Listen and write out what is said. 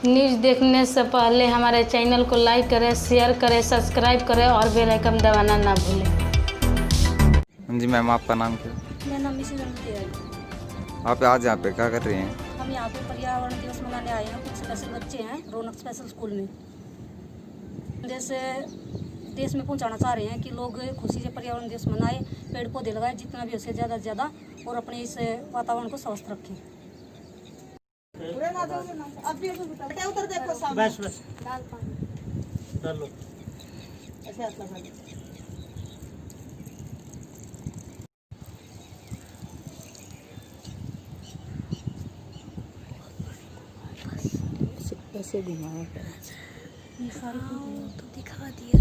News देखने से पहले हमारे चैनल को लाइक करें, शेयर करें, सब्सक्राइब करें और बेल आइकन दबाना ना भूलें। जी मैम, आपका नाम क्या? मेरा नाम मिसेज अनुमति है। आप आज यहाँ पे क्या कर रही हैं? हम यहाँ पे पर्यावरण दिवस मनाने आए हैं। कुछ स्पेशल बच्चे हैं रौनक स्पेशल स्कूल में। देश में पहुँचाना चाह रहे हैं कि लोग खुशी से पर्यावरण दिवस मनाएं, पेड़ पौधे लगाएं जितना भी हो सके ज़्यादा से ज़्यादा, और अपने इस वातावरण को स्वस्थ रखें। बस डालो। ऐसे घुमाया तो दिखा दिया।